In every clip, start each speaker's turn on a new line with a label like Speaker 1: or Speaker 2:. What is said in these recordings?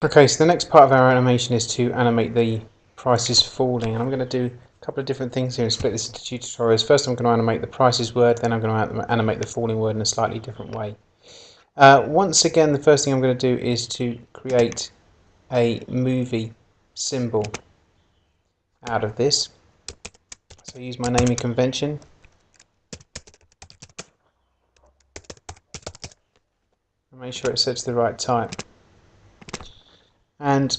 Speaker 1: Okay, so the next part of our animation is to animate the prices falling, and I'm going to do a couple of different things here and split this into two tutorials. First I'm going to animate the prices word, then I'm going to animate the falling word in a slightly different way. Once again, the first thing I'm going to do is to create a movie symbol out of this. So use my naming convention. And make sure it sets the right type. And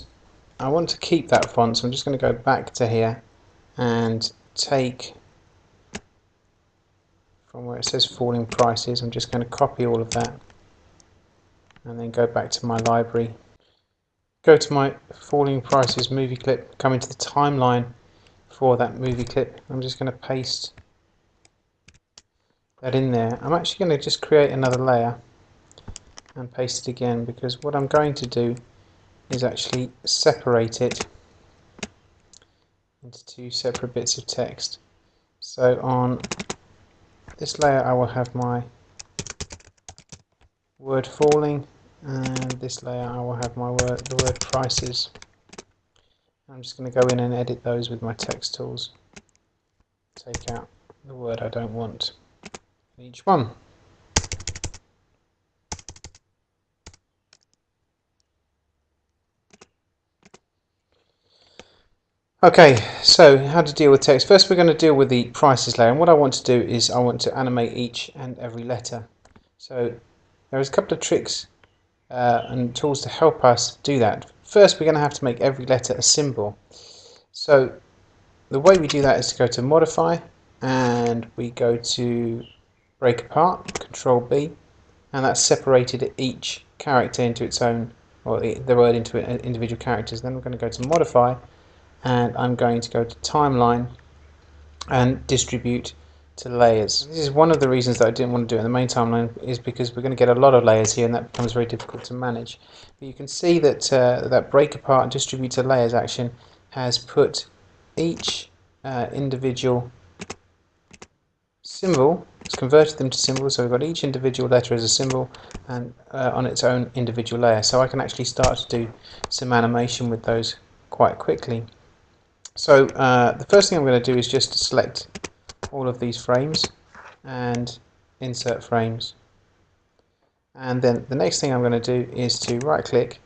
Speaker 1: I want to keep that font, so I'm just going to go back to here and take from where it says falling prices. I'm just going to copy all of that and then go back to my library. Go to my falling prices movie clip, come into the timeline for that movie clip. I'm just going to paste that in there. I'm actually going to just create another layer and paste it again, because what I'm going to do is actually separate it into two separate bits of text. So on this layer I will have my word falling, and this layer I will have the word prices. I'm just going to go in and edit those with my text tools. Take out the word I don't want in each one. Okay, so how to deal with text. First we're going to deal with the prices layer, and what I want to do is I want to animate each and every letter. So there's a couple of tricks and tools to help us do that. First we're going to have to make every letter a symbol. So the way we do that is to go to modify, and we go to break apart, Control B, and that's separated each character into its own, or the word into individual characters. Then we're going to go to modify, and I'm going to go to timeline and distribute to layers. This is one of the reasons that I didn't want to do it in the main timeline, is because we're going to get a lot of layers here and that becomes very difficult to manage. But you can see that that break apart and distribute to layers action has put each individual symbol, it's converted them to symbols, so we've got each individual letter as a symbol and on its own individual layer. So I can actually start to do some animation with those quite quickly. So the first thing I'm going to do is just to select all of these frames and insert frames. And then the next thing I'm going to do is to right click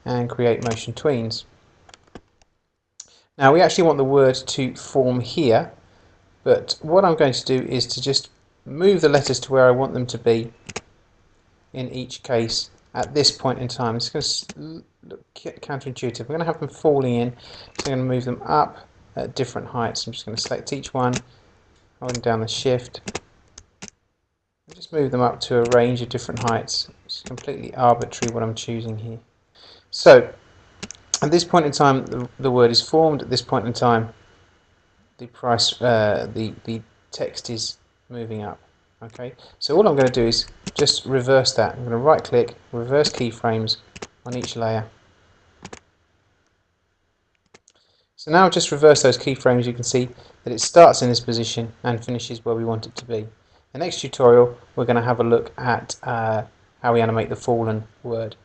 Speaker 1: and create motion tweens. Now we actually want the word to form here, but what I'm going to do is to just move the letters to where I want them to be in each case at this point in time. It's going to look counterintuitive. We're going to have them falling in, so I'm going to move them up at different heights. I'm just going to select each one, holding down the shift, and just move them up to a range of different heights. It's completely arbitrary what I'm choosing here. So at this point in time the word is formed. At this point in time the the text is moving up. Okay, so all I'm going to do is just reverse that. I'm going to right click, reverse keyframes on each layer. So now I've just reversed those keyframes. You can see that it starts in this position and finishes where we want it to be. The next tutorial we're going to have a look at how we animate the fallen word.